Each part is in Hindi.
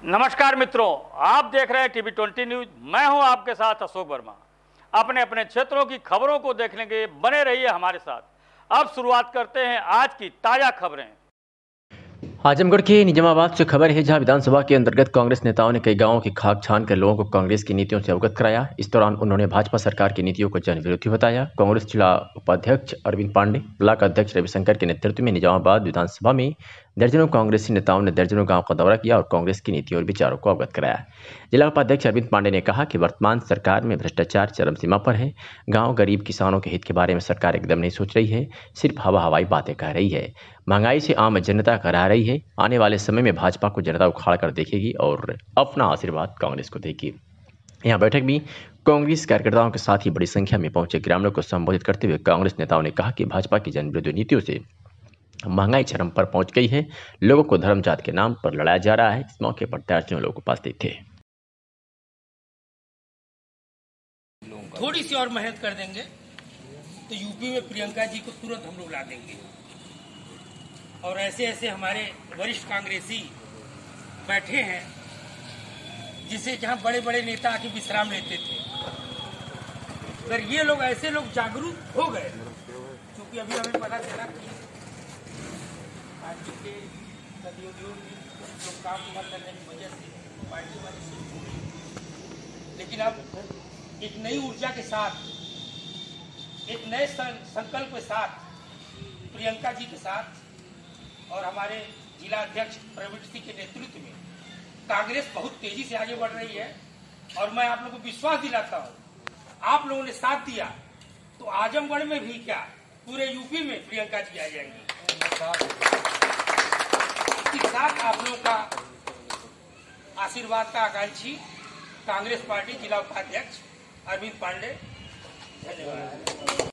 नमस्कार मित्रों, आप देख रहे हैं टीवी 20 न्यूज। मैं हूं आपके साथ अशोक वर्मा। अपने अपने क्षेत्रों की खबरों को देखने के बने रहिए हमारे साथ। अब शुरुआत करते हैं आज की ताजा खबरें। आजमगढ़ के निजामाबाद से खबर है, जहां विधानसभा के अंतर्गत कांग्रेस नेताओं ने कई गांवों की खाक छान कर लोगों को कांग्रेस की नीतियों से अवगत कराया। इस दौरान उन्होंने भाजपा सरकार की नीतियों को जन विरोधी बताया। कांग्रेस जिला उपाध्यक्ष अरविंद पांडे, ब्लॉक अध्यक्ष रविशंकर के नेतृत्व में निजामाबाद विधानसभा में दर्जनों कांग्रेसी नेताओं ने दर्जनों गांव का दौरा किया और कांग्रेस की नीतियों और विचारों को अवगत कराया। जिला उपाध्यक्ष अरविंद पांडे ने कहा कि वर्तमान सरकार में भ्रष्टाचार चरम सीमा पर है। गांव गरीब किसानों के हित के बारे में सरकार एकदम नहीं सोच रही है, सिर्फ हवाई बातें कह रही है। महंगाई से आम जनता करा रही है। आने वाले समय में भाजपा को जनता उखाड़ कर देखेगी और अपना आशीर्वाद कांग्रेस को देगी। यहाँ बैठक में कांग्रेस कार्यकर्ताओं के साथ ही बड़ी संख्या में पहुंचे ग्रामीणों को संबोधित करते हुए कांग्रेस नेताओं ने कहा कि भाजपा की जन विरोधी नीतियों से महंगाई चरम पर पहुंच गई है। लोगों को धर्म जात के नाम पर लड़ाया जा रहा है। इस मौके पर दर्जनों लोग उपस्थित थे। थोड़ी सी और मेहनत कर देंगे तो यूपी में प्रियंका जी को तुरंत हम लोग ला देंगे। और ऐसे ऐसे हमारे वरिष्ठ कांग्रेसी बैठे हैं जिसे जहां बड़े बड़े नेता आके विश्राम लेते थे। अगर ये लोग ऐसे लोग जागरूक हो गए, क्योंकि अभी हमें पता चला कि पार्टी के सदियों लोग काम न करने की वजह से पार्टी वाले शुरू हो गई, लेकिन अब एक नई ऊर्जा के साथ, एक नए संकल्प के साथ, प्रियंका जी के साथ और हमारे जिला अध्यक्ष प्रवीण सिंह के नेतृत्व में कांग्रेस बहुत तेजी से आगे बढ़ रही है। और मैं आप लोगों को विश्वास दिलाता हूं, आप लोगों ने साथ दिया तो आजमगढ़ में भी क्या पूरे यूपी में प्रियंका जी आ जाएंगी। इसके साथ आप लोगों का आशीर्वाद का आकांक्षी कांग्रेस पार्टी जिला उपाध्यक्ष अरविंद पांडे। धन्यवाद।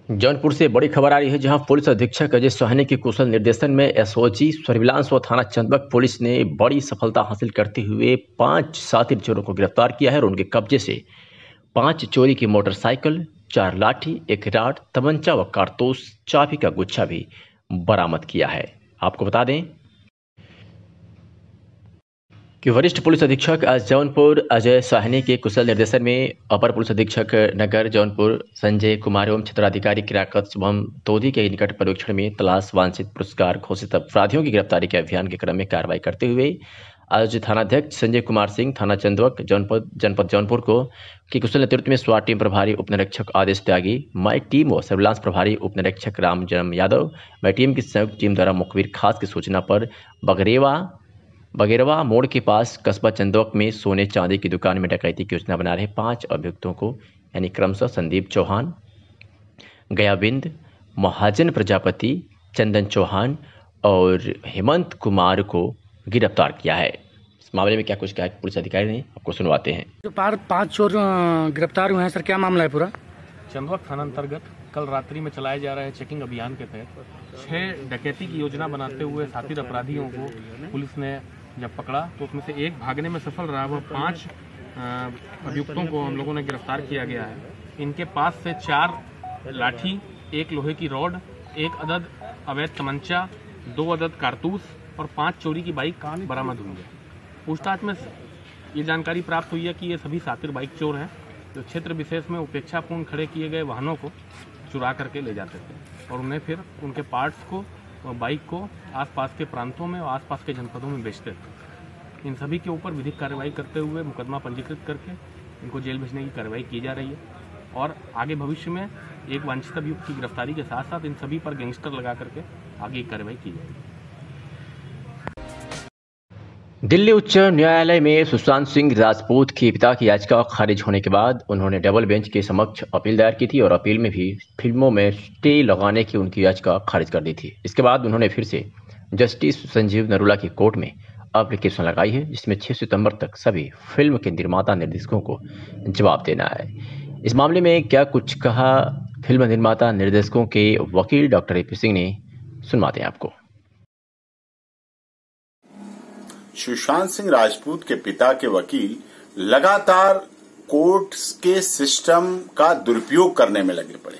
जौनपुर से बड़ी खबर आ रही है, जहां पुलिस अधीक्षक अजय सोहनी के कुशल निर्देशन में एसओजी सर्विलांस व थाना चंदबक पुलिस ने बड़ी सफलता हासिल करते हुए 5 शातिर चोरों को गिरफ्तार किया है और उनके कब्जे से 5 चोरी की मोटरसाइकिल, 4 लाठी, 1 राड, तमंचा व कारतूस, चाबी का गुच्छा भी बरामद किया है। आपको बता दें कि वरिष्ठ पुलिस अधीक्षक जौनपुर अजय साहनी के कुशल निर्देशन में अपर पुलिस अधीक्षक नगर जौनपुर संजय कुमार एवं क्षेत्राधिकारी किराकत शुभम तोदी के निकट पर्यवेक्षण में तलाश वांछित पुरस्कार घोषित अपराधियों की गिरफ्तारी के अभियान के क्रम में कार्रवाई करते हुए आज थानाध्यक्ष संजय कुमार सिंह, थाना चंदवक जनपद जौनपुर को की कुशल नेतृत्व में स्वाट टीम प्रभारी उप निरीक्षक आदेश त्यागी, माई टीम व सर्विलांस प्रभारी उप निरीक्षक राम जन्म यादव, माई टीम की संयुक्त टीम द्वारा मुखबिर खास की सूचना पर बगेरवा मोड़ के पास कस्बा चंदौक में सोने चांदी की दुकान में डकैती की योजना बना रहे 5 अभियुक्तों को यानी क्रमशः संदीप चौहान, गयाबिंद, महाजन प्रजापति, चंदन चौहान और हेमंत कुमार को गिरफ्तार किया है। इस मामले में क्या कुछ कहा पुलिस अधिकारी ने, आपको सुनवाते हैं। जो 5 चोर गिरफ्तार हुए हैं सर, क्या मामला है पूरा? चंदवक थाना अंतर्गत कल रात्रि में चलाए जा रहे चेकिंग अभियान के तहत 6 डकैती की योजना बनाते हुए शातिर अपराधियों को पुलिस ने जब पकड़ा तो उसमें से एक भागने में सफल रहा। वह 5 अभियुक्तों को हम लोगों ने गिरफ्तार किया गया है। इनके पास से 4 लाठी, 1 लोहे की रॉड, 1 अदद अवैध तमंचा, 2 अदद कारतूस और 5 चोरी की बाइक बरामद हुई है। पूछताछ में ये जानकारी प्राप्त हुई है कि ये सभी शातिर बाइक चोर हैं, जो क्षेत्र विशेष में उपेक्षापूर्ण खड़े किए गए वाहनों को चुरा करके ले जाते थे और उन्हें फिर उनके पार्ट्स को और बाइक को आसपास के प्रांतों में और आसपास के जनपदों में बेचते थे। इन सभी के ऊपर विधिक कार्रवाई करते हुए मुकदमा पंजीकृत करके इनको जेल भेजने की कार्रवाई की जा रही है और आगे भविष्य में एक वांछित अभियुक्त की गिरफ्तारी के साथ साथ इन सभी पर गैंगस्टर लगा करके आगे की कार्रवाई की जाएगी। दिल्ली उच्च न्यायालय में सुशांत सिंह राजपूत के पिता की याचिका खारिज होने के बाद उन्होंने डबल बेंच के समक्ष अपील दायर की थी और अपील में भी फिल्मों में स्टे लगाने की उनकी याचिका खारिज कर दी थी। इसके बाद उन्होंने फिर से जस्टिस संजीव नरूला की कोर्ट में एप्लीकेशन लगाई है, जिसमें 6 सितंबर तक सभी फिल्म के निर्माता निर्देशकों को जवाब देना है। इस मामले में क्या कुछ कहा फिल्म निर्माता निर्देशकों के वकील डॉक्टर ए पी सिंह ने, सुनवाते हैं आपको। सुशांत सिंह राजपूत के पिता के वकील लगातार कोर्ट के सिस्टम का दुरुपयोग करने में लगे पड़े।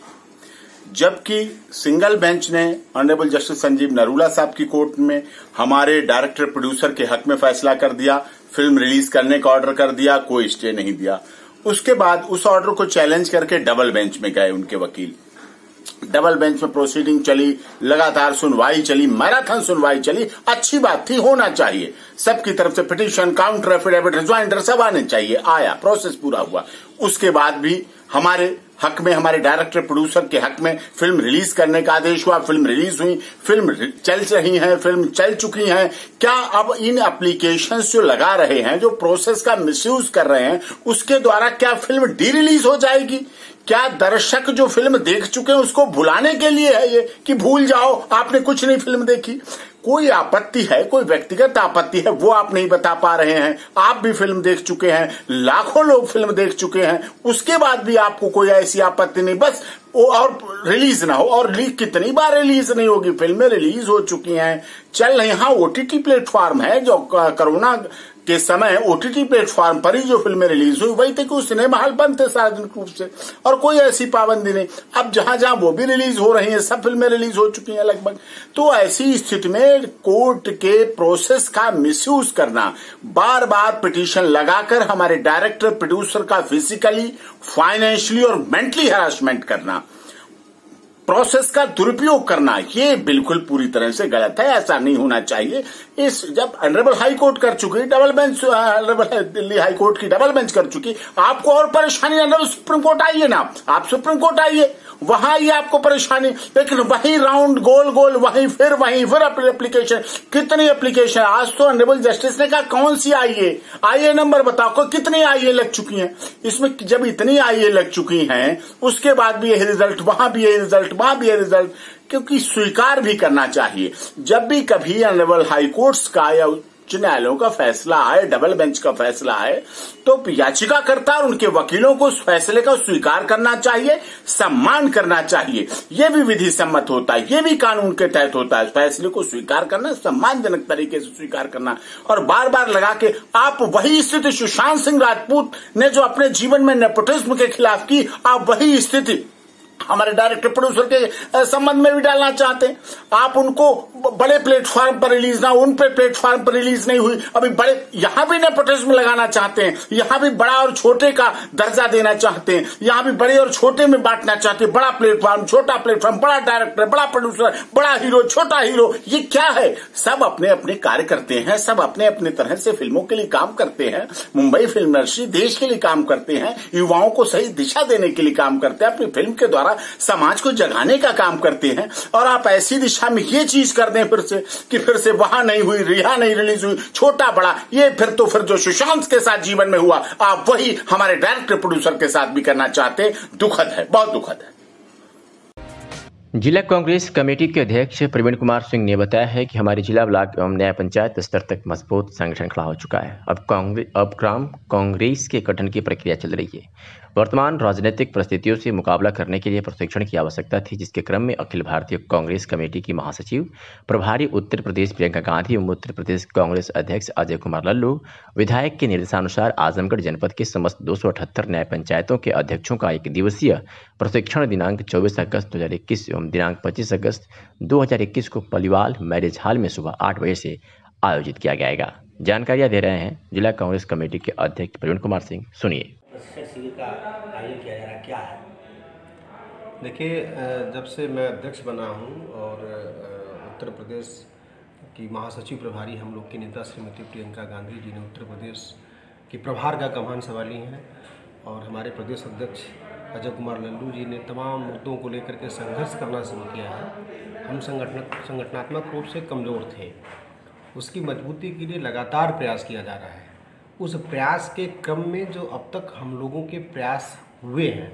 जबकि सिंगल बेंच ने ऑनरेबल जस्टिस संजीव नरूला साहब की कोर्ट में हमारे डायरेक्टर प्रोड्यूसर के हक में फैसला कर दिया, फिल्म रिलीज करने का ऑर्डर कर दिया, कोई स्टे नहीं दिया। उसके बाद उस ऑर्डर को चैलेंज करके डबल बेंच में गए उनके वकील। डबल बेंच में प्रोसीडिंग चली, लगातार सुनवाई चली, मैराथन सुनवाई चली। अच्छी बात थी, होना चाहिए। सबकी तरफ से पिटीशन, काउंटर एफिडेविट, रिजॉइंडर सब आने चाहिए। आया, प्रोसेस पूरा हुआ। उसके बाद भी हमारे हक में, हमारे डायरेक्टर प्रोड्यूसर के हक में फिल्म रिलीज करने का आदेश हुआ। फिल्म रिलीज हुई, फिल्म चल रही है, फिल्म चल चुकी है। क्या अब इन एप्लीकेशंस जो लगा रहे हैं, जो प्रोसेस का मिसयूज कर रहे हैं, उसके द्वारा क्या फिल्म डी रिलीज हो जाएगी? क्या दर्शक जो फिल्म देख चुके हैं उसको भुलाने के लिए है ये कि भूल जाओ, आपने कुछ नहीं फिल्म देखी? कोई आपत्ति है, कोई व्यक्तिगत आपत्ति है, वो आप नहीं बता पा रहे हैं। आप भी फिल्म देख चुके हैं, लाखों लोग फिल्म देख चुके हैं, उसके बाद भी आपको कोई ऐसी आपत्ति नहीं, बस वो और रिलीज ना हो। और कितनी बार रिलीज नहीं होगी? फिल्में रिलीज हो चुकी हैं, चल रही। हाँ, ओटीटी प्लेटफॉर्म है, जो कोरोना के समय ओटीटी प्लेटफॉर्म पर ही जो फिल्में रिलीज हुई वही थे कि सिनेमा हॉल बंद थे सार्वजनिक रूप से, और कोई ऐसी पाबंदी नहीं। अब जहां जहां वो भी रिलीज हो रही हैं, सब फिल्में रिलीज हो चुकी हैं लगभग। तो ऐसी स्थिति में कोर्ट के प्रोसेस का मिसयूज करना, बार बार पिटीशन लगाकर हमारे डायरेक्टर प्रोड्यूसर का फिजिकली, फाइनेंशियली और मेंटली हैरेसमेंट करना, प्रोसेस का दुरुपयोग करना, ये बिल्कुल पूरी तरह से गलत है। ऐसा नहीं होना चाहिए। इस जब ऑनरेबल हाई कोर्ट कर चुकी, double bench, honourable Delhi high court की डबल बेंच कर चुकी, आपको और परेशानी ऑनरेबल सुप्रीम कोर्ट आइए ना, आप सुप्रीम कोर्ट आइए, वहां ये आपको परेशानी। लेकिन वही राउंड गोल गोल, वहीं फिर एप्लीकेशन, कितनी एप्लीकेशन। आज तो ऑनरेबल जस्टिस ने कहा कौन सी आईए नंबर बताओ, कितनी आईए लग चुकी हैं इसमें। जब इतनी आईए लग चुकी हैं, उसके बाद भी यही रिजल्ट, वहां भी यही रिजल्ट, वहां भी यही रिजल्ट, क्योंकि स्वीकार भी करना चाहिए। जब भी कभी ऑनरेबल हाई कोर्ट्स का या उच्च न्यायालयों का फैसला आए, डबल बेंच का फैसला आए, तो याचिकाकर्ता और उनके वकीलों को उस फैसले का स्वीकार करना चाहिए, सम्मान करना चाहिए। यह भी विधि सम्मत होता है, यह भी कानून के तहत होता है। फैसले को स्वीकार करना, सम्मानजनक तरीके से स्वीकार करना। और बार बार लगा के आप वही स्थिति सुशांत सिंह राजपूत ने जो अपने जीवन में नेपोटिज्म के खिलाफ की, आप वही स्थिति हमारे डायरेक्टर प्रोड्यूसर के संबंध में भी डालना चाहते हैं। आप उनको बड़े प्लेटफॉर्म पर रिलीज ना, उन पे प्लेटफॉर्म पर रिलीज नहीं हुई, अभी बड़े यहां भी नेपोटिज्म लगाना चाहते हैं, यहां भी बड़ा और छोटे का दर्जा देना चाहते हैं, यहां भी बड़े और छोटे में बांटना चाहते हैं। बड़ा प्लेटफॉर्म, छोटा प्लेटफॉर्म, बड़ा डायरेक्टर, बड़ा प्रोड्यूसर, बड़ा हीरो, छोटा हीरो, ये क्या है? सब अपने अपने कार्य करते हैं, सब अपने अपने तरह से फिल्मों के लिए काम करते हैं। मुंबई फिल्म इंडस्ट्री देश के लिए काम करते हैं, युवाओं को सही दिशा देने के लिए काम करते हैं, अपनी फिल्म के द्वारा समाज को जगाने का काम करते हैं। और आप ऐसी दिशा में ये चीज कर दें फिर से वहां नहीं हुई, रिहा नहीं रिलीज हुई, छोटा बड़ा, ये फिर जो सुशांत के साथ जीवन में हुआ, आप वही हमारे डायरेक्टर प्रोड्यूसर के साथ भी करना चाहते हैं। दुखद है, बहुत दुखद है। जिला कांग्रेस कमेटी के अध्यक्ष प्रवीण कुमार सिंह ने बताया है कि हमारे जिला ब्लॉक एवं न्याय पंचायत स्तर तक मजबूत संगठन खड़ा हो चुका है। अब ग्राम कांग्रेस के गठन की प्रक्रिया चल रही है। वर्तमान राजनीतिक परिस्थितियों से मुकाबला करने के लिए प्रशिक्षण की आवश्यकता थी, जिसके क्रम में अखिल भारतीय कांग्रेस कमेटी की महासचिव प्रभारी उत्तर प्रदेश प्रियंका गांधी एवं उत्तर प्रदेश कांग्रेस अध्यक्ष अजय कुमार लल्लू, विधायक के निर्देशानुसार आजमगढ़ जनपद के समस्त 278 न्याय पंचायतों के अध्यक्षों का एक दिवसीय प्रशिक्षण दिनांक 24 अगस्त 2021 एवं दिनांक 25 अगस्त 2021 को पलिवाल मैरिज हॉल में सुबह 8 बजे से आयोजित किया जाएगा। जानकारियां दे रहे हैं जिला कांग्रेस कमेटी के अध्यक्ष प्रवीण कुमार सिंह। सुनिए। प्रशिक्षण शिविर का आयोजन किया जा रहा है, क्या है? देखिए, जब से मैं अध्यक्ष बना हूं और उत्तर प्रदेश की महासचिव प्रभारी हम लोग की नेता श्रीमती प्रियंका गांधी जी ने उत्तर प्रदेश के प्रभार का कमान संभाली हैं, और हमारे प्रदेश अध्यक्ष अजय कुमार लल्लू जी ने तमाम मुद्दों को लेकर के संघर्ष करना शुरू किया है। हम संगठनात्मक रूप से कमज़ोर थे, उसकी मजबूती के लिए लगातार प्रयास किया जा रहा है। उस प्रयास के क्रम में जो अब तक हम लोगों के प्रयास हुए हैं,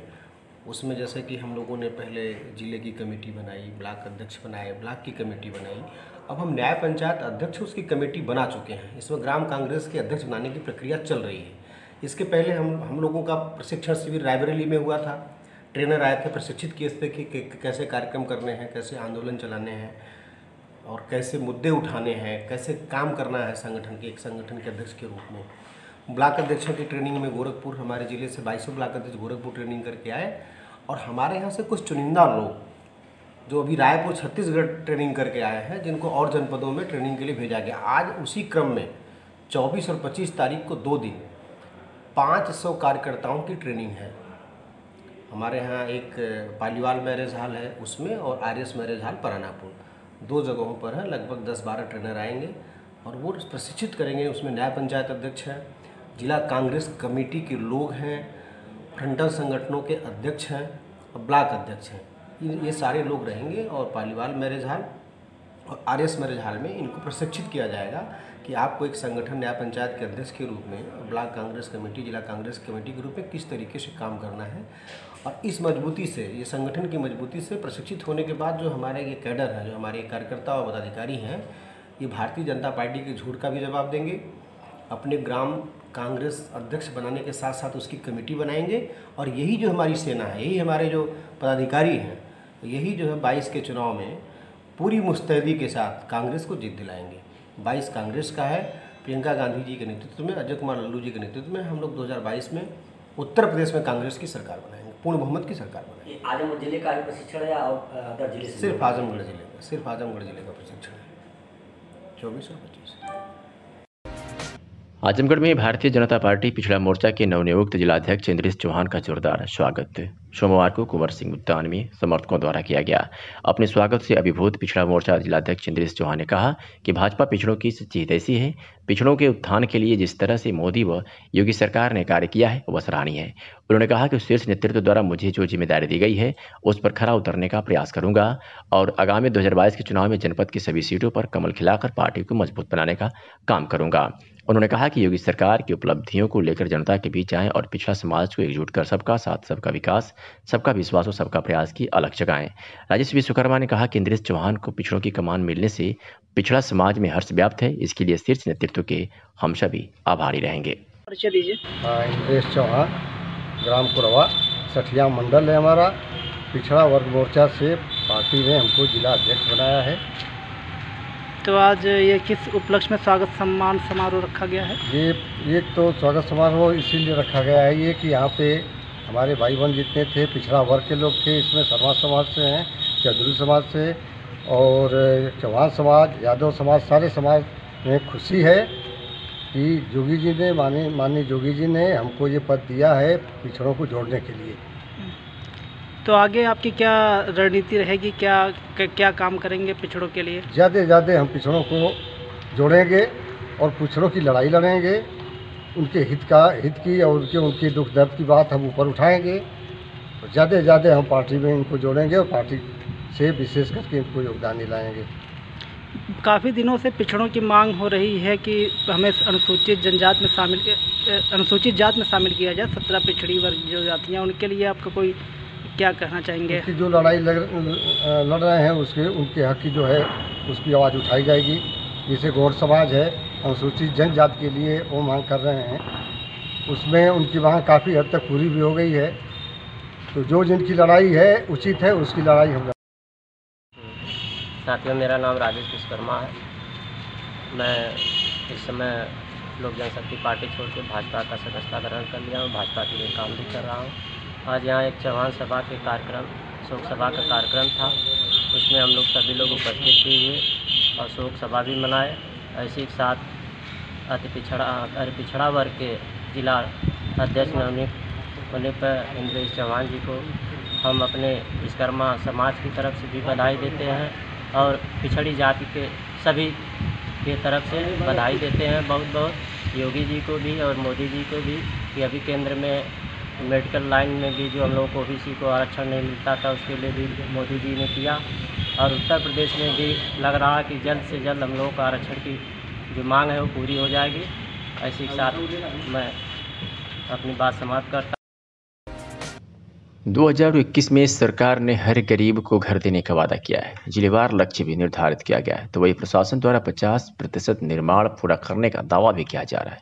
उसमें जैसे कि हम लोगों ने पहले जिले की कमेटी बनाई, ब्लॉक अध्यक्ष बनाए, ब्लॉक की कमेटी बनाई, अब हम न्याय पंचायत अध्यक्ष उसकी कमेटी बना चुके हैं। इसमें ग्राम कांग्रेस के अध्यक्ष बनाने की प्रक्रिया चल रही है। इसके पहले हम लोगों का प्रशिक्षण शिविर रायबरेली में हुआ था। ट्रेनर आए थे, प्रशिक्षित किए थे कि कैसे कार्यक्रम करने हैं, कैसे आंदोलन चलाने हैं और कैसे मुद्दे उठाने हैं, कैसे काम करना है एक संगठन के अध्यक्ष के रूप में। ब्लॉक अध्यक्षों की ट्रेनिंग में गोरखपुर, हमारे ज़िले से 22 ब्लॉक अध्यक्ष गोरखपुर ट्रेनिंग करके आए, और हमारे यहाँ से कुछ चुनिंदा लोग जो अभी रायपुर छत्तीसगढ़ ट्रेनिंग करके आए हैं, जिनको और जनपदों में ट्रेनिंग के लिए भेजा गया। आज उसी क्रम में 24 और 25 तारीख को 2 दिन 500 कार्यकर्ताओं की ट्रेनिंग है। हमारे यहाँ एक पालीवाल मैरिज हॉल है उसमें, और आर्यस मैरिज हॉल परानापुर, 2 जगहों पर है। लगभग 10-12 ट्रेनर आएंगे और वो प्रशिक्षित करेंगे। उसमें न्याय पंचायत अध्यक्ष है, जिला कांग्रेस कमेटी के लोग हैं, फ्रंटल संगठनों के अध्यक्ष हैं और ब्लॉक अध्यक्ष हैं। ये सारे लोग रहेंगे और पालीवाल मैरिज हॉल और आर्यस मैरिज हॉल में इनको प्रशिक्षित किया जाएगा कि आपको एक संगठन न्याय पंचायत के अध्यक्ष के रूप में, ब्लॉक कांग्रेस कमेटी, जिला कांग्रेस कमेटी के रूप में किस तरीके से काम करना है। और इस मजबूती से, ये संगठन की मजबूती से प्रशिक्षित होने के बाद जो हमारे ये कैडर है, जो हमारे कार्यकर्ता और पदाधिकारी हैं, ये भारतीय जनता पार्टी के झूठ का भी जवाब देंगे, अपने ग्राम कांग्रेस अध्यक्ष बनाने के साथ साथ उसकी कमेटी बनाएंगे। और यही जो हमारी सेना है, यही हमारे जो पदाधिकारी हैं, यही जो है 22 के चुनाव में पूरी मुस्तैदी के साथ कांग्रेस को जीत दिलाएंगे। 22 कांग्रेस का है, प्रियंका गांधी जी के नेतृत्व में, अजय कुमार लल्लू जी के नेतृत्व में हम लोग 2022 में उत्तर प्रदेश में कांग्रेस की सरकार बनाएंगे, पूर्ण बहुमत की सरकार बनाएंगे। आजमगढ़ जिले का ही प्रशिक्षण है और अदर जिले से? सिर्फ आजमगढ़ जिले का प्रशिक्षण है, 24 और 25। आजमगढ़ में भारतीय जनता पार्टी पिछड़ा मोर्चा के नवनियुक्त जिलाध्यक्ष इंद्रेश चौहान का जोरदार स्वागत सोमवार को कुंवर सिंह उद्यान में समर्थकों द्वारा किया गया। अपने स्वागत से अभिभूत पिछड़ा मोर्चा जिलाध्यक्ष इंद्रेश चौहान ने कहा कि भाजपा पिछड़ों की चीज ऐसी है, पिछड़ों के उत्थान के लिए जिस तरह से मोदी व योगी सरकार ने कार्य किया है वह सराहनीय है। उन्होंने कहा कि शीर्ष नेतृत्व द्वारा मुझे जो जिम्मेदारी दी गई है उस पर खरा उतरने का प्रयास करूंगा और आगामी 2022 के चुनाव में जनपद की सभी सीटों पर कमल खिलाकर पार्टी को मजबूत बनाने का काम करूंगा। उन्होंने कहा कि योगी सरकार की उपलब्धियों को लेकर जनता के बीच आएं और पिछड़ा समाज को एकजुट कर सबका साथ, सबका विकास, सबका विश्वास और सबका प्रयास की अलग जगाएं। राजेश विश्वकर्मा ने कहा कि इंद्रेश चौहान को पिछड़ों की कमान मिलने से पिछड़ा समाज में हर्ष व्याप्त है। इसके लिए शीर्ष नेतृत्व के हम सभी आभारी रहेंगे। परिचय दीजिए। इंद्रेश चौहान, ग्राम कुरवा, सठिया मंडल है हमारा। पिछड़ा वर्ग मोर्चा से पार्टी ने हमको जिला अध्यक्ष बनाया है। तो आज ये किस उपलक्ष्य में स्वागत सम्मान समारोह रखा गया है? ये तो स्वागत समारोह इसीलिए रखा गया है ये कि यहाँ पे हमारे भाई बहन जितने थे पिछड़ा वर्ग के लोग थे, इसमें शर्मा समाज से हैं, चौधरी समाज से और चौहान समाज, यादव समाज, सारे समाज में खुशी है कि जोगी जी ने, माननीय जोगी जी ने हमको ये पद दिया है पिछड़ों को जोड़ने के लिए। तो आगे आपकी क्या रणनीति रहेगी, क्या काम करेंगे पिछड़ों के लिए? ज़्यादा से ज़्यादा हम पिछड़ों को जोड़ेंगे और पिछड़ों की लड़ाई लड़ेंगे, उनके हित की और उनके दुख दर्द की बात हम ऊपर उठाएंगे। और ज़्यादा से ज़्यादा हम पार्टी में इनको जोड़ेंगे और पार्टी से विशेष करके इनको योगदान दिलाएंगे। काफ़ी दिनों से पिछड़ों की मांग हो रही है कि हमें अनुसूचित जात में शामिल किया जाए। 17 पिछड़ी वर्ग जो जातियाँ, उनके लिए आपका कोई क्या कहना चाहेंगे? उनकी जो लड़ाई लड़ रहे हैं उनके हक की जो है उसकी आवाज़ उठाई जाएगी। जैसे गौड़ समाज है, अनुसूचित जनजाति के लिए वो मांग कर रहे हैं, उसमें उनकी मांग काफ़ी हद तक पूरी भी हो गई है। तो जो जिनकी लड़ाई है उचित है, उसकी लड़ाई हम। साथियों, मेरा नाम राजेश विश्वकर्मा है। मैं इस समय लोक जनशक्ति पार्टी छोड़ के भाजपा का सदस्यता ग्रहण कर लिया हूँ। भाजपा के लिए काम भी कर रहा हूँ। आज यहाँ एक चौहान सभा के कार्यक्रम, शोक सभा का कार्यक्रम था, उसमें हम लोग सभी लोग उपस्थित हुए और शोक सभा भी मनाए। ऐसे ही साथ अति पिछड़ा वर्ग के जिला अध्यक्ष नवनियुक्त होने पर इंद्रेश चौहान जी को हम अपने विश्वकर्मा समाज की तरफ से भी बधाई देते हैं और पिछड़ी जाति के सभी के तरफ से बधाई देते हैं बहुत बहुत। योगी जी को भी और मोदी जी को भी कि अभी केंद्र में मेडिकल लाइन में भी जो हम लोगों को ओबीसी को आरक्षण नहीं मिलता था, उसके लिए भी मोदी जी ने किया। और उत्तर प्रदेश में भी लग रहा कि जल्द से जल्द हम लोगों का आरक्षण की जो मांग है वो पूरी हो जाएगी। ऐसे के साथ मैं अपनी बात समाप्त करता। 2021 में सरकार ने हर गरीब को घर देने का वादा किया है। जिलेवार लक्ष्य भी निर्धारित किया गया है, तो वही प्रशासन द्वारा 50% निर्माण पूरा करने का दावा भी किया जा रहा है,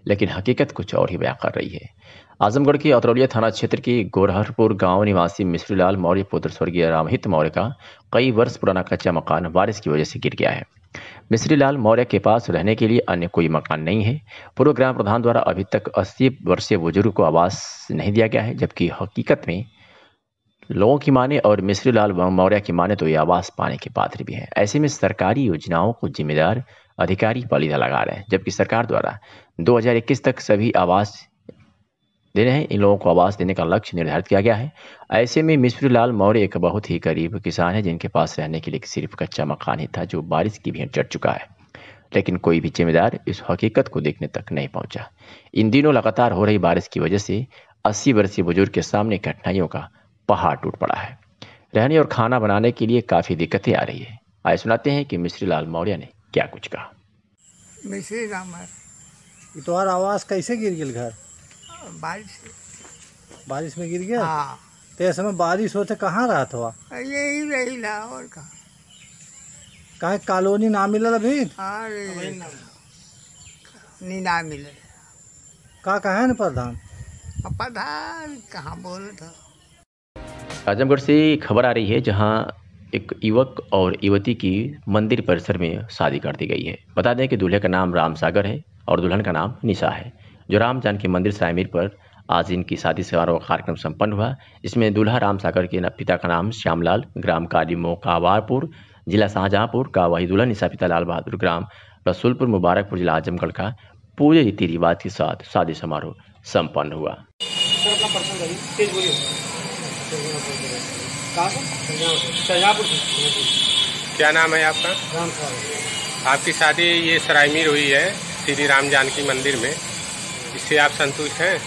लेकिन हकीकत कुछ और ही बयां कर रही है। आजमगढ़ के अतरौलिया थाना क्षेत्र की गोरहरपुर गांव निवासी मिश्रीलाल मौर्य पुत्र स्वर्गीय रामहित मौर्य का कई वर्ष पुराना कच्चा मकान बारिश की वजह से गिर गया है। मिश्रीलाल मौर्य के पास रहने के लिए अन्य कोई मकान नहीं है। पूर्व ग्राम प्रधान द्वारा अभी तक 80 वर्षीय बुजुर्ग को आवास नहीं दिया गया है, जबकि हकीकत में लोगों की माने और मिश्री लाल मौर्य की माने तो ये आवास पाने के पात्र भी हैं। ऐसे में सरकारी योजनाओं को जिम्मेदार अधिकारी पलीदा लगा रहे हैं, जबकि सरकार द्वारा 2021 तक सभी आवास देने हैं। इन लोगों को आवास देने का लक्ष्य निर्धारित किया गया है। ऐसे में मिश्री लाल मौर्य एक बहुत ही गरीब किसान है, जिनके पास रहने के लिए सिर्फ कच्चा मकान ही था, जो बारिश की भेंट चढ़ चुका है। लेकिन कोई भी जिम्मेदार इस हकीकत को देखने तक नहीं पहुंचा। इन दिनों लगातार हो रही बारिश की वजह से 80 वर्षीय बुजुर्ग के सामने कठिनाइयों का पहाड़ टूट पड़ा है। रहने और खाना बनाने के लिए काफी दिक्कतें आ रही है। आइए सुनाते हैं कि मिश्री लाल मौर्य ने क्या कुछ कहा। मिश्री राम है। तुम्हार आवास कैसे गिर गया घर? बारिश में गिर गया। हाँ। तो इस समय बारिश होते कहाँ रहा था? यही रही ला और कहा कॉलोनी ना मिलल अभी? ना मिले। का कहा न प्रधान? प्रधान कहाँ बोले था। आजमगढ़ से खबर आ रही है, जहां एक युवक और युवती की मंदिर परिसर में शादी कर दी गई है। बता दें कि दूल्हे का नाम राम सागर है और दुल्हन का नाम निशा है, जो राम जानकी मंदिर सायमीर पर आज इनकी शादी समारोह कार्यक्रम संपन्न हुआ। इसमें दूल्हा राम सागर के पिता का नाम श्यामलाल, ग्राम काली मोकावारपुर, जिला शाहजहांपुर का, वही दुल्हन निशा पिता लाल बहादुर, ग्राम रसूलपुर मुबारकपुर, जिला आजमगढ़ का पूरे रीति रिवाज के साथ शादी समारोह संपन्न हुआ। क्या नाम है आपका? राम सागर। आपकी शादी ये सरायमीर हुई है श्री राम जानकी मंदिर में, इससे आप संतुष्ट हैं?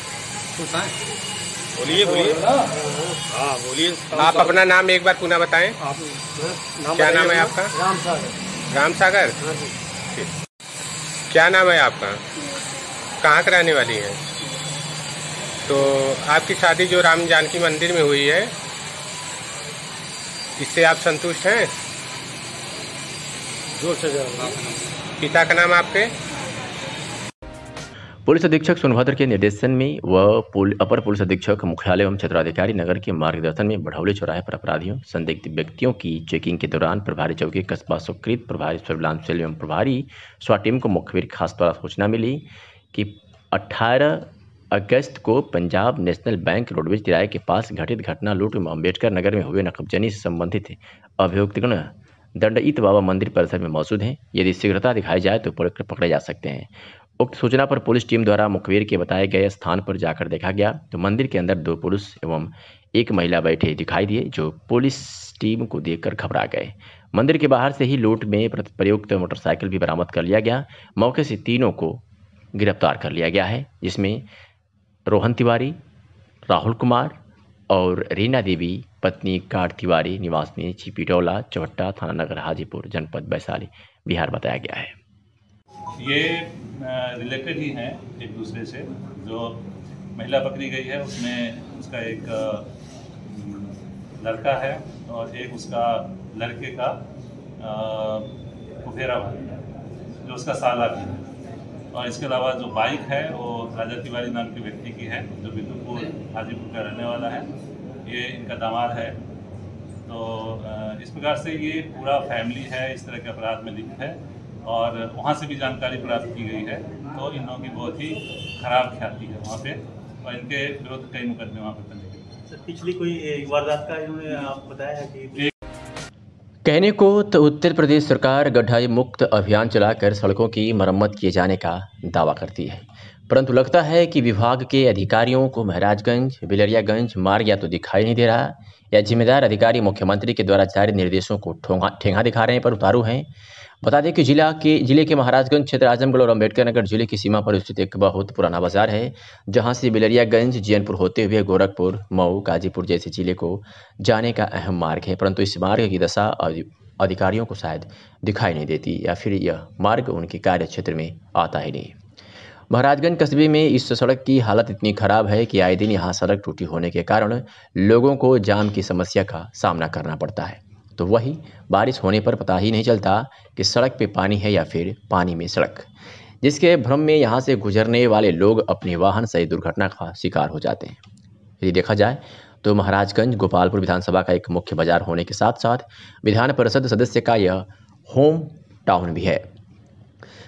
बोलिए बोलिए। हाँ बोलिए। आप अपना नाम एक बार पुनः बताएं। क्या नाम है आपका? राम सागर। राम सागर। क्या नाम है आपका? कहाँ के रहने वाली हैं? तो आपकी शादी जो राम जानकी मंदिर में हुई है, इससे आप संतुष्ट हैं? पिता का नाम आपके? पुलिस अधीक्षक सोनभद्र के निर्देशन में व अपर पुलिस अधीक्षक मुख्यालय एवं क्षेत्राधिकारी नगर के मार्गदर्शन में बढ़ौली चौराहे पर अपराधियों संदिग्ध व्यक्तियों की चेकिंग के दौरान प्रभारी चौकी कस्बा सुकृत, प्रभारी सर्विलांस सेल एवं प्रभारी स्वाट टीम को मुखबिर खास द्वारा सूचना मिली कि 18 अगस्त को पंजाब नेशनल बैंक रोडवेज तिराहे के पास घटित घटना लूट में अम्बेडकर नगर में हुए नकबजनी से संबंधित अभियुक्तगण दंडईत बाबा मंदिर परिसर में मौजूद हैं। यदि शीघ्रता दिखाई जाए तो पकड़े जा सकते हैं। उक्त सूचना पर पुलिस टीम द्वारा मुखबिर के बताए गए स्थान पर जाकर देखा गया तो मंदिर के अंदर 2 पुरुष एवं 1 महिला बैठे दिखाई दिए, जो पुलिस टीम को देखकर घबरा गए। मंदिर के बाहर से ही लूट में प्रयुक्त मोटरसाइकिल भी बरामद कर लिया गया। मौके से तीनों को गिरफ्तार कर लिया गया है, जिसमें रोहन तिवारी, राहुल कुमार और रीना देवी पत्नी कार तिवारी निवासी चिपीटौला चौहट्टा थाना नगर हाजीपुर जनपद वैशाली बिहार बताया गया है। ये रिलेटेड ही हैं एक दूसरे से। जो महिला पकड़ी गई है उसमें उसका एक लड़का है और एक उसका लड़के का फुफेरा भाई है, जो उसका साला भी है। और इसके अलावा जो बाइक है वो राजा तिवारी नाम के व्यक्ति की है, जो बिंदुपुर हाजीपुर का रहने वाला है। ये इनका दामाद है। तो इस प्रकार से ये पूरा फैमिली है, इस तरह के अपराध में लिप्त है और वहाँ से भी जानकारी प्राप्त की गई है। तो इन लोगों की बहुत ही खराब ख्याति है वहाँ पे और इनके विरुद्ध कई मुकदमे वहाँ पर बने गए। पिछली कोई वारदात का इन्होंने आप बताया है कि कहने को तो उत्तर प्रदेश सरकार गड्ढा मुक्त अभियान चलाकर सड़कों की मरम्मत किए जाने का दावा करती है, परंतु लगता है कि विभाग के अधिकारियों को महाराजगंज बिलरियागंज मार्ग या तो दिखाई नहीं दे रहा या जिम्मेदार अधिकारी मुख्यमंत्री के द्वारा जारी निर्देशों को ठेंगा दिखा रहे हैं पर उतारू हैं। बता दें कि जिले के महाराजगंज क्षेत्र आजमगढ़ और अम्बेडकर नगर जिले की सीमा पर स्थित एक बहुत पुराना बाजार है, जहां से बिलरियागंज जैनपुर होते हुए गोरखपुर, मऊ, गाजीपुर जैसे जिले को जाने का अहम मार्ग है, परंतु इस मार्ग की दशा अधिकारियों को शायद दिखाई नहीं देती या फिर यह मार्ग उनके कार्य क्षेत्र में आता ही नहीं। महाराजगंज कस्बे में इस सड़क की हालत इतनी खराब है कि आए दिन यहाँ सड़क टूटी होने के कारण लोगों को जाम की समस्या का सामना करना पड़ता है। तो वही बारिश होने पर पता ही नहीं चलता कि सड़क पे पानी है या फिर पानी में सड़क, जिसके भ्रम में यहाँ से गुजरने वाले लोग अपने वाहन से दुर्घटना का शिकार हो जाते हैं। यदि देखा जाए तो महाराजगंज गोपालपुर विधानसभा का एक मुख्य बाजार होने के साथ साथ विधान परिषद सदस्य का यह होम टाउन भी है।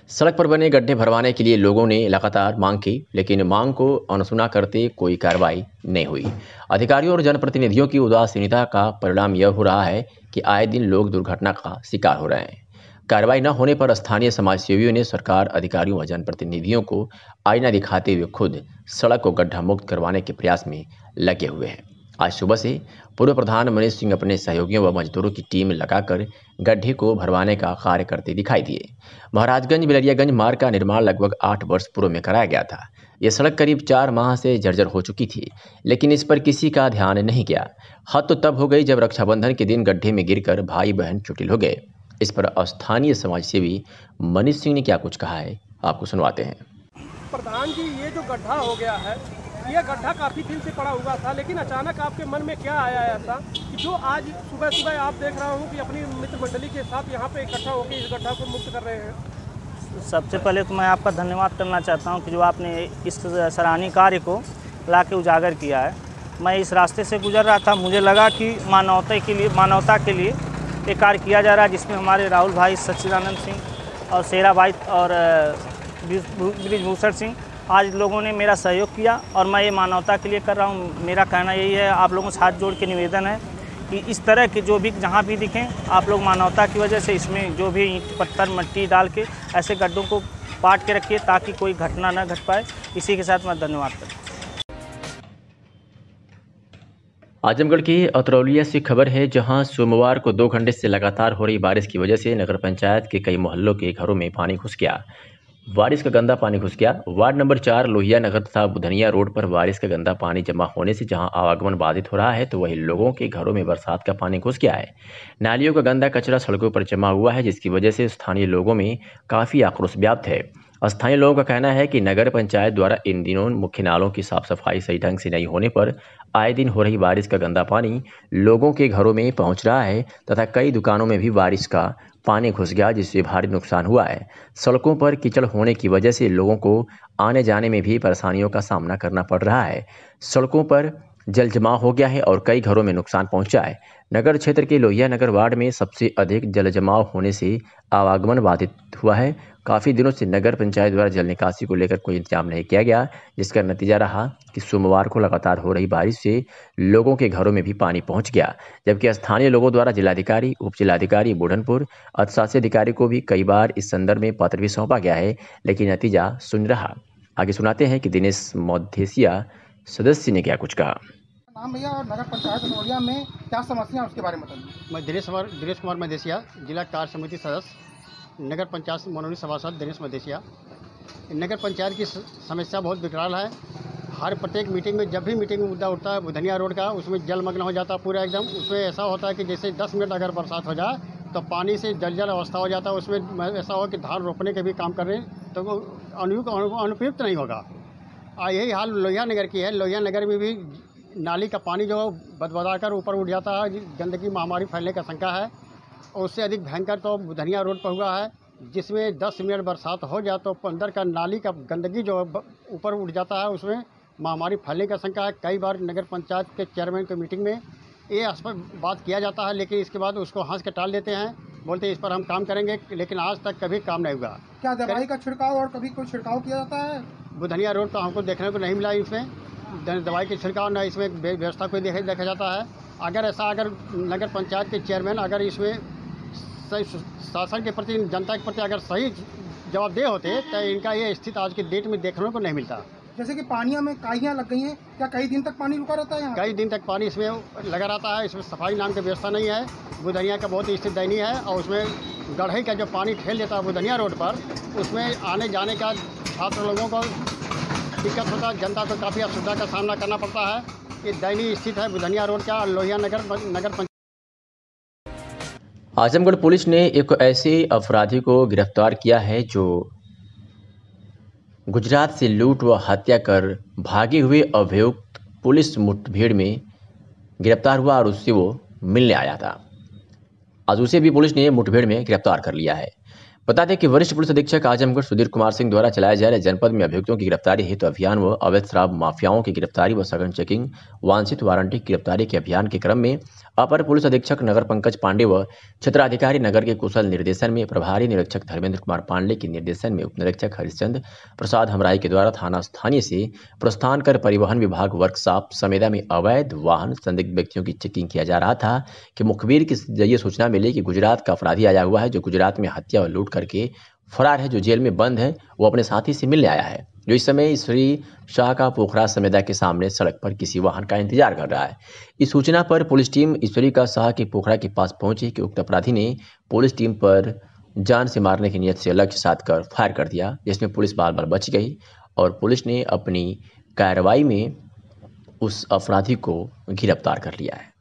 सड़क पर बने गड्ढे भरवाने के लिए लोगों ने लगातार मांग की, लेकिन मांग को अनसुना करते कोई कार्रवाई नहीं हुई। अधिकारियों और जनप्रतिनिधियों की उदासीनता का परिणाम यह हो रहा है कि आए दिन लोग दुर्घटना का शिकार हो रहे हैं। कार्रवाई न होने पर स्थानीय समाजसेवियों ने सरकार, अधिकारियों व जनप्रतिनिधियों को आईना दिखाते हुए खुद सड़क को गड्ढा मुक्त करवाने के प्रयास में लगे हुए हैं। आज सुबह से पूर्व प्रधान मनीष सिंह अपने सहयोगियों व मजदूरों की टीम लगाकर गड्ढे को भरवाने का कार्य करते दिखाई दिए। महाराजगंज बिलरियागंज मार्ग का निर्माण लगभग 8 वर्ष पूर्व में कराया गया था। यह सड़क करीब 4 माह से जर्जर हो चुकी थी, लेकिन इस पर किसी का ध्यान नहीं गया। हद तो तब हो गई जब रक्षाबंधन के दिन गड्ढे में गिरकर भाई बहन चुटिल हो गए। इस पर स्थानीय समाजसेवी मनीष सिंह ने क्या कुछ कहा है, आपको सुनवाते हैं। प्रधान जी, ये जो गड्ढा हो गया है, ये गड्ढा काफ़ी दिन से पड़ा हुआ था, लेकिन अचानक आपके मन में क्या आया ऐसा कि जो आज सुबह सुबह आप देख रहा हूँ कि अपनी मित्र मंडली के साथ यहाँ पे इकट्ठा होकर इस गड्ढा को मुक्त कर रहे हैं। सबसे पहले तो मैं आपका धन्यवाद करना चाहता हूँ कि जो आपने इस सराहनीय कार्य को ला के उजागर किया है। मैं इस रास्ते से गुजर रहा था, मुझे लगा कि मानवता के लिए एक कार्य किया जा रहा है, जिसमें हमारे राहुल भाई, सच्चिदानंद सिंह और शेरा भाई और ब्रिजभूषण सिंह आज लोगों ने मेरा सहयोग किया और मैं ये मानवता के लिए कर रहा हूँ। मेरा कहना यही है, आप लोगों से हाथ जोड़ के निवेदन है कि इस तरह के जो भी जहाँ भी दिखें, आप लोग मानवता की वजह से इसमें जो भी ईंट पत्थर मिट्टी डाल के ऐसे गड्ढों को पाट के रखिए ताकि कोई घटना न घट पाए। इसी के साथ मैं धन्यवाद करता हूँ। आजमगढ़ की अतरौलिया से खबर है, जहां सोमवार को 2 घंटे से लगातार हो रही बारिश की वजह से नगर पंचायत के कई मोहल्लों के घरों में पानी घुस गया। बारिश का गंदा पानी घुस गया। वार्ड नंबर 4 लोहिया नगर तथा बुधनिया रोड पर बारिश का गंदा पानी जमा होने से जहां आवागमन बाधित हो रहा है, तो वहीं लोगों के घरों में बरसात का पानी घुस गया है। नालियों का गंदा कचरा सड़कों पर जमा हुआ है, जिसकी वजह से स्थानीय लोगों में काफ़ी आक्रोश व्याप्त है। स्थानीय लोगों का कहना है कि नगर पंचायत द्वारा इन दिनों मुख्य नालों की साफ सफाई सही ढंग से नहीं होने पर आए दिन हो रही बारिश का गंदा पानी लोगों के घरों में पहुंच रहा है तथा कई दुकानों में भी बारिश का पानी घुस गया, जिससे भारी नुकसान हुआ है। सड़कों पर कीचड़ होने की वजह से लोगों को आने जाने में भी परेशानियों का सामना करना पड़ रहा है। सड़कों पर जल जमाव हो गया है और कई घरों में नुकसान पहुंचा है। नगर क्षेत्र के लोहिया नगर वार्ड में सबसे अधिक जल जमाव होने से आवागमन बाधित हुआ है। काफ़ी दिनों से नगर पंचायत द्वारा जल निकासी को लेकर कोई इंतजाम नहीं किया गया, जिसका नतीजा रहा कि सोमवार को लगातार हो रही बारिश से लोगों के घरों में भी पानी पहुंच गया। जबकि स्थानीय लोगों द्वारा जिलाधिकारी, उप जिलाधिकारी बुढ़नपुर, अधिशासी अधिकारी को भी कई बार इस संदर्भ में पत्र भी सौंपा गया है, लेकिन नतीजा शून्य रहा। आगे सुनाते हैं कि दिनेश मौधेसिया सदस्य ने क्या कुछ कहा। नाम भैया और नगर पंचायत नोलिया में क्या समस्या है उसके बारे में बताइए। मैं दिनेश कुमार मदेसिया, जिला कार्य समिति सदस्य, नगर पंचायत मनोनीत सभासद दिनेश मदेसिया। नगर पंचायत की समस्या बहुत विकराल है। हर प्रत्येक मीटिंग में, जब भी मीटिंग में मुद्दा उठता है बुधनिया रोड का, उसमें जलमग्न हो जाता है पूरा एकदम। उसमें ऐसा होता है कि जैसे 10 मिनट अगर बरसात हो जाए तो पानी से जल अवस्था हो जाता है। उसमें ऐसा हो कि धान रोपने के भी काम कर रहे हैं तो वो अनुपयुक्त नहीं होगा। यही हाल लोहिया नगर की है। लोहिया नगर में भी नाली का पानी जो बदबदा कर ऊपर उठ जाता है, गंदगी महामारी फैलने का शंका है। और उससे अधिक भयंकर तो बुधनिया रोड पर हुआ है, जिसमें 10 मिनट बरसात हो जाए तो अंदर का नाली का गंदगी जो ऊपर उठ जाता है, उसमें महामारी फैलने का शंका है। कई बार नगर पंचायत के चेयरमैन की मीटिंग में ये बात किया जाता है, लेकिन इसके बाद उसको हंस के टाल देते हैं, बोलते हैं इस पर हम काम करेंगे, लेकिन आज तक कभी काम नहीं हुआ। क्या दवाई का छिड़काव और कभी कोई छिड़काव किया जाता है? बुधनिया रोड पर हमको देखने को नहीं मिला। इसमें दवाई के छिड़काव न इसमें व्यवस्था कोई देखा जाता है। अगर नगर पंचायत के चेयरमैन अगर इसमें शासन के प्रति, जनता के प्रति अगर सही जवाबदेह होते तो इनका ये स्थिति आज की डेट में देखने को नहीं मिलता। जैसे कि पानिया में काइयाँ लग गई हैं, क्या कई दिन तक पानी रुका रहता है यहाँ? कई दिन तक पानी इसमें लगा रहता है। इसमें सफाई नाम की व्यवस्था नहीं है। बुधनिया का बहुत स्थिति दयनीय है और उसमें गढ़ई का जो पानी ठेल देता है बुधनिया रोड पर, उसमें आने जाने का छात्र लोगों को दिक्कत होता है। जनता को काफ़ी असुविधा का सामना करना पड़ता है। ये दयनीय स्थिति है बुधनिया रोड का। लोहिया नगर पंचायत। आजमगढ़ पुलिस ने एक ऐसे अपराधी को गिरफ्तार किया है जो गुजरात से लूट व हत्या कर भागे हुए अभियुक्त पुलिस मुठभेड़ में गिरफ्तार हुआ और उससे वो मिलने आया था। आज उसे भी पुलिस ने मुठभेड़ में गिरफ्तार कर लिया है। बता दें कि वरिष्ठ पुलिस अधीक्षक आजमगढ़ सुधीर कुमार सिंह द्वारा चलाए जा रहे जनपद में अभियुक्तों की गिरफ्तारी हेतु अभियान व अवैध शराब माफियाओं की गिरफ्तारी व सघन चेकिंग वांछित वारंटी गिरफ्तारी के अभियान के क्रम में अपर पुलिस अधीक्षक नगर पंकज पांडे व क्षेत्राधिकारी नगर के कुशल निर्देशन में प्रभारी निरीक्षक धर्मेंद्र कुमार पांडे के निर्देशन में उप निरीक्षक हरिश्चंद्र प्रसाद हमराई के द्वारा थाना स्थानीय से प्रस्थान कर परिवहन विभाग वर्कशॉप समेदा में अवैध वाहन संदिग्ध व्यक्तियों की चेकिंग किया जा रहा था कि मुखबिर के जरिए सूचना मिली कि गुजरात का अपराधी आया हुआ है जो गुजरात में हत्या और लूट करके फरार है, जो जेल में बंद है। वो अपने साथी से मिलने आया है जो इस समय श्री शाह का पोखरा समेदा के सामने सड़क पर किसी वाहन का इंतजार कर रहा है। इस सूचना पर पुलिस टीम ईश्वरी का शाह के पोखरा के पास पहुंची कि उक्त अपराधी ने पुलिस टीम पर जान से मारने की नियत से लक्ष्य साध कर फायर कर दिया, जिसमें पुलिस बाल बाल बच गई और पुलिस ने अपनी कार्रवाई में उस अपराधी को गिरफ्तार कर लिया है।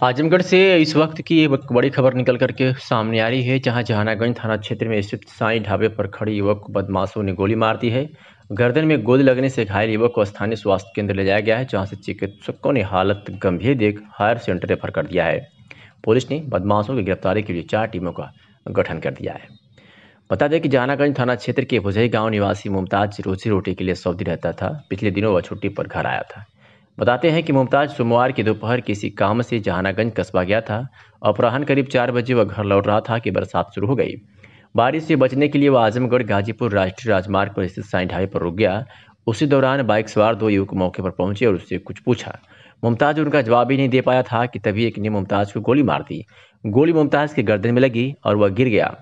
आजमगढ़ से इस वक्त की एक बड़ी खबर निकल करके सामने आ रही है, जहां जहानागंज थाना क्षेत्र में स्थित साईं ढाबे पर खड़े युवक को बदमाशों ने गोली मार दी है। गर्दन में गोली लगने से घायल युवक को स्थानीय स्वास्थ्य केंद्र ले जाया गया है, जहां से चिकित्सकों ने हालत गंभीर देख हायर सेंटर रेफर कर दिया है। पुलिस ने बदमाशों की गिरफ्तारी के लिए 4 टीमों का गठन कर दिया है। बता दें कि जहानागंज थाना क्षेत्र के भुजई गाँव निवासी मुमताज रोजी रोटी के लिए सऊदी रहता था। पिछले दिनों वह छुट्टी पर घर आया था। बताते हैं कि मुमताज सोमवार की दोपहर किसी काम से जहानागंज कस्बा गया था। अपराह्न करीब 4 बजे वह घर लौट रहा था कि बरसात शुरू हो गई। बारिश से बचने के लिए वह आजमगढ़ गाजीपुर राष्ट्रीय राजमार्ग पर स्थित साईं ढाबे पर रुक गया। उसी दौरान बाइक सवार 2 युवक मौके पर पहुंचे और उससे कुछ पूछा। मुमताज उनका जवाब ही नहीं दे पाया था कि तभी एक ने मुमताज को गोली मार दी। गोली मुमताज के गर्दन में लगी और वह गिर गया।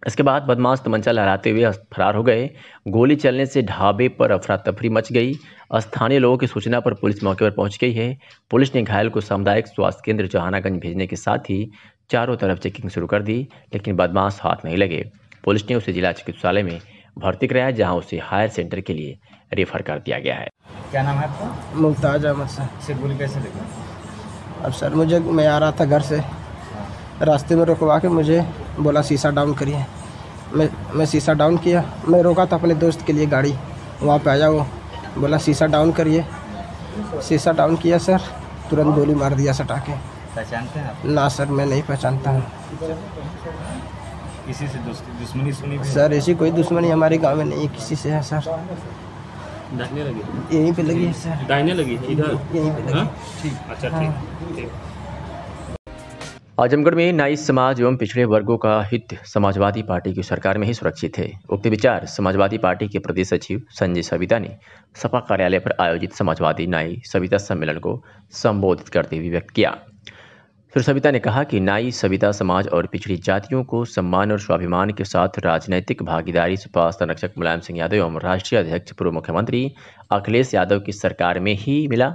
इसके बाद बदमाश तमंचा लहराते हुए फरार हो गए। गोली चलने से ढाबे पर अफरा तफरी मच गई। स्थानीय लोगों की सूचना पर पुलिस मौके पर पहुंच गई है। पुलिस ने घायल को सामुदायिक स्वास्थ्य केंद्र जहानागंज भेजने के साथ ही चारों तरफ चेकिंग शुरू कर दी, लेकिन बदमाश हाथ नहीं लगे। पुलिस ने उसे जिला चिकित्सालय में भर्ती कराया, जहां उसे हायर सेंटर के लिए रेफर कर दिया गया है। क्या नाम है आपका? मुमताज अहमद से गोली कैसे लगी? अब सर मैं आ रहा था घर से, रास्ते में रुकवा के मुझे बोला शीशा डाउन करिए। मैं शीशा डाउन किया। मैं रोका था अपने दोस्त के लिए गाड़ी, वहाँ पे आया, वो बोला शीशा डाउन करिए। शीशा डाउन किया सर, तुरंत गोली मार दिया सटा के। पहचानते हैं आप? ना सर, मैं नहीं पहचानता हूँ। किसी से दुश्मनी सुनी भी? सर ऐसी कोई दुश्मनी हमारे गांव में नहीं किसी से है सर। दाहिने लगी? यहीं पे लगी है सर। दाहिने लगी? इधर यहीं पे लगी। ठीक, अच्छा ठीक। आजमगढ़ में नाई समाज एवं पिछड़े वर्गों का हित समाजवादी पार्टी की सरकार में ही सुरक्षित है। उक्त विचार समाजवादी पार्टी के प्रदेश सचिव संजय सविता ने सपा कार्यालय पर आयोजित समाजवादी नाई सविता सम्मेलन को संबोधित करते हुए व्यक्त किया। श्री सविता ने कहा कि नाई सविता समाज और पिछड़ी जातियों को सम्मान और स्वाभिमान के साथ राजनैतिक भागीदारी सपा संरक्षक मुलायम सिंह यादव एवं राष्ट्रीय अध्यक्ष पूर्व मुख्यमंत्री अखिलेश यादव की सरकार में ही मिला।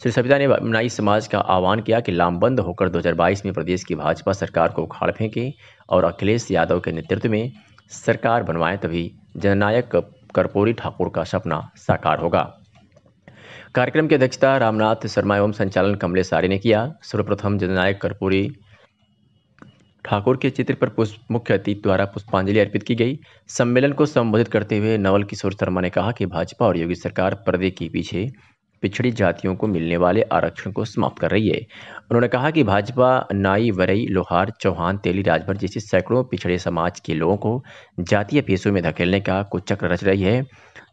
श्री सविता ने नाई समाज का आह्वान किया कि लामबंद होकर 2022 में प्रदेश की भाजपा सरकार को उखाड़ फेंके और अखिलेश यादव के नेतृत्व में सरकार बनवाएं, तभी जननायक कर्पूरी ठाकुर का सपना साकार होगा। कार्यक्रम की अध्यक्षता रामनाथ शर्मा एवं संचालन कमलेश आर्य ने किया। सर्वप्रथम जननायक कर्पूरी ठाकुर के चित्र पर मुख्य अतिथि द्वारा पुष्पांजलि अर्पित की गई। सम्मेलन को संबोधित करते हुए नवल किशोर शर्मा ने कहा कि भाजपा और योगी सरकार पर्दे के पीछे पिछड़ी जातियों को मिलने वाले आरक्षण को समाप्त कर रही है। उन्होंने कहा कि भाजपा नाई, वरई, लोहार, चौहान, तेली, राजभर जैसे सैकड़ों पिछड़े समाज के लोगों को जातीय पेशों में धकेलने का कुचक्र रच रही है,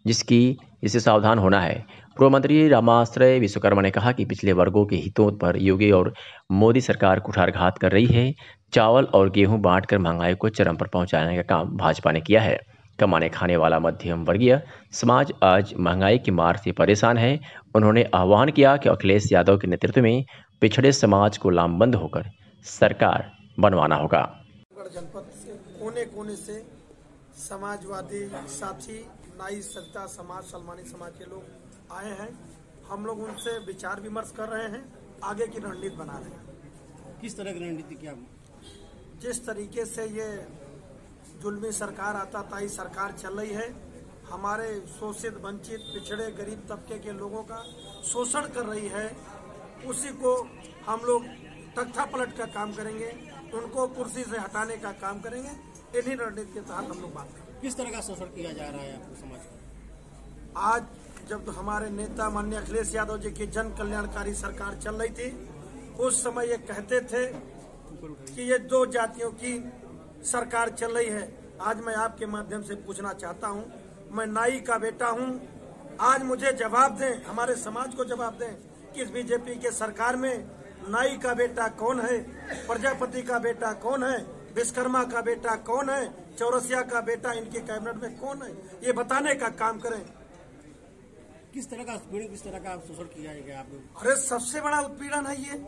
जिससे सावधान होना है। पूर्व मंत्री रामाश्रय विश्वकर्मा ने कहा कि पिछले वर्गों के हितों पर योगी और मोदी सरकार कुठारघात कर रही है। चावल और गेहूं बांटकर महंगाई को चरम पर पहुंचाने का काम भाजपा ने किया है। कमाने खाने वाला मध्यम वर्गीय समाज आज महंगाई की मार से परेशान है। उन्होंने आह्वान किया कि अखिलेश यादव के नेतृत्व में पिछड़े समाज को लामबंद होकर सरकार बनवाना होगा। जनपद से कोने कोने से समाजवादी साथी, नाई सविता समाज, सलमानी समाज के लोग आए हैं। हम लोग उनसे विचार विमर्श कर रहे हैं, आगे की रणनीति बना रहे हैं। किस तरह की रणनीति? क्या जिस तरीके से ये जुल्मी सरकार आताताई सरकार चल रही है, हमारे शोषित, वंचित, पिछड़े, गरीब तबके के लोगों का शोषण कर रही है, उसी को हम लोग तख्ता पलट का काम करेंगे, उनको कुर्सी से हटाने का काम करेंगे। इन्हीं रणनीति के तहत हम लोग बात करेंगे। किस तरह का शोषण किया जा रहा है आपको समाज को? आज जब हमारे नेता माननीय अखिलेश यादव जी की जन कल्याणकारी सरकार चल रही थी, उस समय ये कहते थे कि ये 2 जातियों की सरकार चल रही है। आज मैं आपके माध्यम से पूछना चाहता हूं, मैं नाई का बेटा हूं, आज मुझे जवाब दें, हमारे समाज को जवाब दें कि इस बीजेपी के सरकार में नाई का बेटा कौन है, प्रजापति का बेटा कौन है, विश्वकर्मा का बेटा कौन है, चौरसिया का बेटा इनके कैबिनेट में कौन है, ये बताने का काम करें। किस तरह का शोषण किया गया आपको? अरे सबसे बड़ा उत्पीड़न है ये।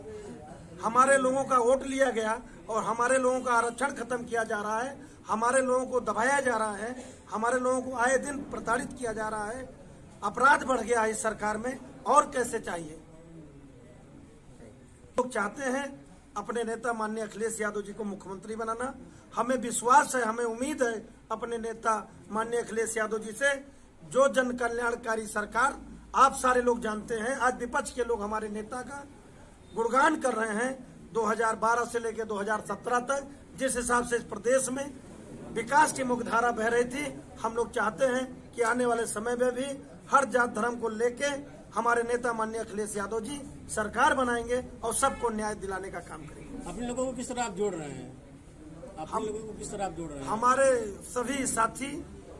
हमारे लोगों का वोट लिया गया और हमारे लोगों का आरक्षण खत्म किया जा रहा है, हमारे लोगों को दबाया जा रहा है, हमारे लोगों को आए दिन प्रताड़ित किया जा रहा है, अपराध बढ़ गया है इस सरकार में। और कैसे चाहिए? लोग चाहते हैं अपने नेता माननीय अखिलेश यादव जी को मुख्यमंत्री बनाना। हमें विश्वास है, हमें उम्मीद है अपने नेता माननीय अखिलेश यादव जी से, जो जन कल्याणकारी सरकार आप सारे लोग जानते हैं। आज विपक्ष के लोग हमारे नेता का गुणगान कर रहे हैं। 2012 से लेकर 2017 तक जिस हिसाब से इस प्रदेश में विकास की मुख्यधारा बह रही थी, हम लोग चाहते हैं कि आने वाले समय में भी हर जात धर्म को लेके हमारे नेता माननीय अखिलेश यादव जी सरकार बनाएंगे और सबको न्याय दिलाने का काम करेंगे। अपने लोगों को किस तरह आप जोड़ रहे हैं? लोगों को किस तरह आप जोड़ रहे हैं? हमारे सभी साथी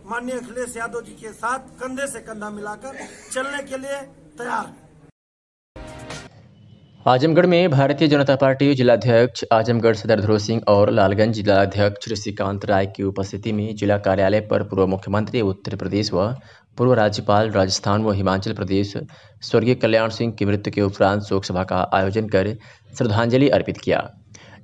माननीय अखिलेश यादव जी के साथ कंधे से कंधा मिलाकर चलने के लिए तैयार हैं। आजमगढ़ में भारतीय जनता पार्टी जिलाध्यक्ष आजमगढ़ सदर ध्रुव सिंह और लालगंज जिलाध्यक्ष ऋषिकांत राय की उपस्थिति में जिला कार्यालय पर पूर्व मुख्यमंत्री उत्तर प्रदेश व पूर्व राज्यपाल राजस्थान व हिमाचल प्रदेश स्वर्गीय कल्याण सिंह की मृत्यु के उपरांत शोक सभा का आयोजन कर श्रद्धांजलि अर्पित किया।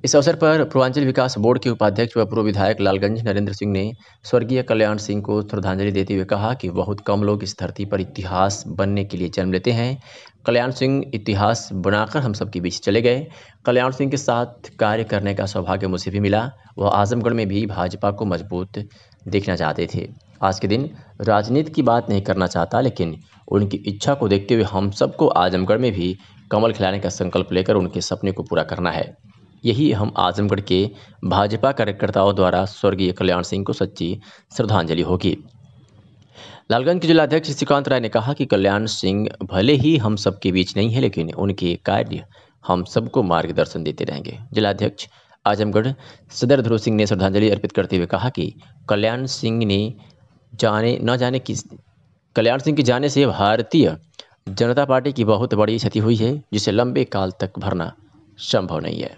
इस अवसर पर पूर्वांचल विकास बोर्ड के उपाध्यक्ष व पूर्व विधायक लालगंज नरेंद्र सिंह ने स्वर्गीय कल्याण सिंह को श्रद्धांजलि देते हुए कहा कि बहुत कम लोग इस धरती पर इतिहास बनने के लिए जन्म लेते हैं। कल्याण सिंह इतिहास बनाकर हम सबके बीच चले गए। कल्याण सिंह के साथ कार्य करने का सौभाग्य मुझे भी मिला। वह आजमगढ़ में भी भाजपा को मजबूत देखना चाहते थे। आज के दिन राजनीति की बात नहीं करना चाहता, लेकिन उनकी इच्छा को देखते हुए हम सबको आजमगढ़ में भी कमल खिलाने का संकल्प लेकर उनके सपने को पूरा करना है। यही हम आजमगढ़ के भाजपा कार्यकर्ताओं द्वारा स्वर्गीय कल्याण सिंह को सच्ची श्रद्धांजलि होगी। लालगंज के जिलाध्यक्ष ऋषिकांत राय ने कहा कि कल्याण सिंह भले ही हम सबके बीच नहीं है, लेकिन उनके कार्य हम सबको मार्गदर्शन देते रहेंगे। जिलाध्यक्ष आजमगढ़ सदर ध्रुव सिंह ने श्रद्धांजलि अर्पित करते हुए कहा कि कल्याण सिंह के जाने से भारतीय जनता पार्टी की बहुत बड़ी क्षति हुई है, जिसे लंबे काल तक भरना संभव नहीं है।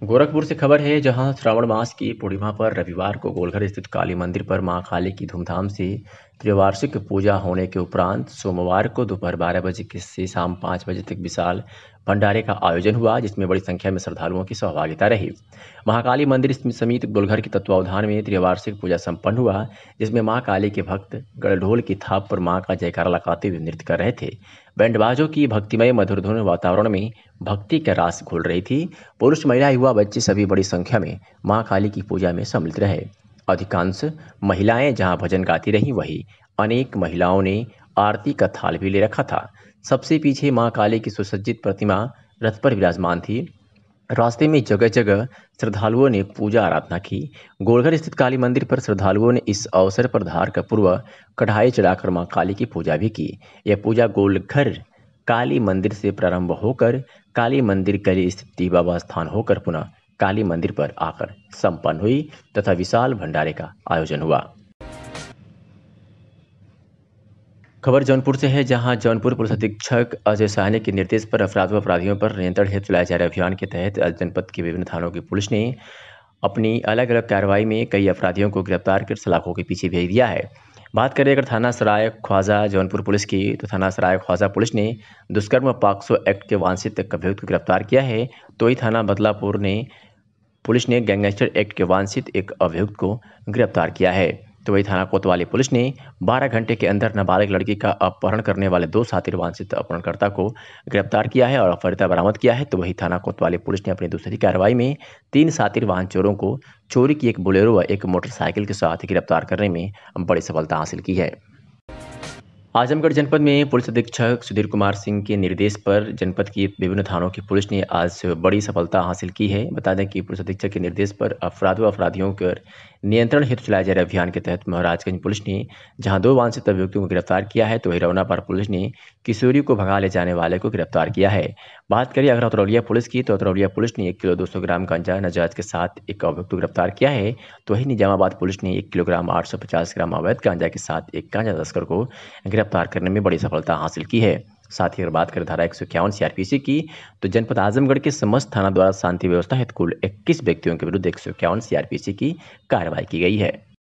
गोरखपुर से खबर है, जहां श्रावण मास की पूर्णिमा पर रविवार को गोलघर स्थित काली मंदिर पर मां काली की धूमधाम से त्रिवार्षिक पूजा होने के उपरांत सोमवार को दोपहर 12 बजे से शाम 5 बजे तक विशाल भंडारे का आयोजन हुआ, जिसमें बड़ी संख्या में श्रद्धालुओं की सहभागिता रही। महाकाली मंदिर समिति गोलघर के तत्वावधान में त्रिवार्षिक पूजा संपन्न हुआ, जिसमें मां काली के भक्त गढ़ढोल की थाप पर मां का जयकारा लगाते हुए नृत्य कर रहे थे। बैंडबाजों की भक्तिमय मधुर धुन वातावरण में भक्ति का रास घोल रही थी। पुरुष, महिला, युवा, बच्चे सभी बड़ी संख्या में मां काली की पूजा में सम्मिलित रहे। अधिकांश महिलाएं जहां भजन गाती रहीं, वहीं अनेक महिलाओं ने आरती का थाल भी ले रखा था। सबसे पीछे मां काली की सुसज्जित प्रतिमा रथ पर विराजमान थी। रास्ते में जगह जगह श्रद्धालुओं ने पूजा आराधना की। गोलघर स्थित काली मंदिर पर श्रद्धालुओं ने इस अवसर पर धार का पूर्व कढ़ाई चढ़ाकर मां काली की पूजा भी की। यह पूजा गोलघर काली मंदिर से प्रारंभ होकर काली मंदिर के स्थित बाबा स्थान होकर पुनः काली मंदिर पर आकर संपन्न हुई तथा विशाल भंडारे का आयोजन हुआ। खबर जौनपुर से है, जहां जौनपुर पुलिस अधीक्षक अजय साहनी के निर्देश पर अपराधियों पर नियंत्रण हेतु चलाए जा रहे अभियान के तहत आज जनपद के विभिन्न थानों की पुलिस ने अपनी अलग अलग कार्रवाई में कई अपराधियों को गिरफ्तार कर सलाखों के पीछे भेज दिया है। बात करें अगर थाना सराय ख्वाजा जौनपुर पुलिस की, तो थाना सराय ख्वाजा पुलिस ने दुष्कर्म पॉक्सो एक्ट के वांछित अभियुक्त को गिरफ्तार किया है। तो ही थाना बदलापुर ने पुलिस ने गैंगस्टर एक्ट के वांछित एक अभियुक्त को गिरफ्तार किया है। तो वही थाना कोतवाली पुलिस ने 12 घंटे के अंदर नाबालिग लड़की का अपहरण करने वाले 2 शातिर वांछित अपहरणकर्ता को गिरफ्तार किया है और अपहरिता बरामद किया है। तो वही थाना कोतवाली पुलिस ने अपनी दूसरी कार्रवाई में 3 शातिर वाहन चोरों को चोरी की एक बोलेरो व एक मोटरसाइकिल के साथ गिरफ्तार करने में बड़ी सफलता हासिल की है। आजमगढ़ जनपद में पुलिस अधीक्षक सुधीर कुमार सिंह के निर्देश पर जनपद की विभिन्न थानों की पुलिस ने आज बड़ी सफलता हासिल की है। बता दें कि पुलिस अधीक्षक के निर्देश पर अपराधियों पर नियंत्रण हेतु चलाए जा रहे अभियान के तहत महाराजगंज पुलिस ने जहां 2 वांछित अभियुक्तों को गिरफ्तार किया है, तो वही रौनापार पुलिस ने किशोरी को भगा ले जाने वाले को गिरफ्तार किया है। बात करिए अगर अतरौलिया पुलिस की, तो अतरौलिया पुलिस ने 1 किलो 200 ग्राम गांजा नाजायज के साथ एक अभियुक्त को गिरफ्तार किया है। तो वही निजामाबाद पुलिस ने 1 किलोग्राम 850 ग्राम अवैध गांजा के साथ एक गांजा तस्कर को गिरफ्तार करने में बड़ी सफलता हासिल की है। साथ ही अगर बात करें धारा 151 सीआरपीसी की, तो जनपद आजमगढ़ के समस्त थाना द्वारा शांति व्यवस्था हेतु कुल 21 व्यक्तियों के विरुद्ध 151 सीआरपीसी की कार्रवाई की गई है।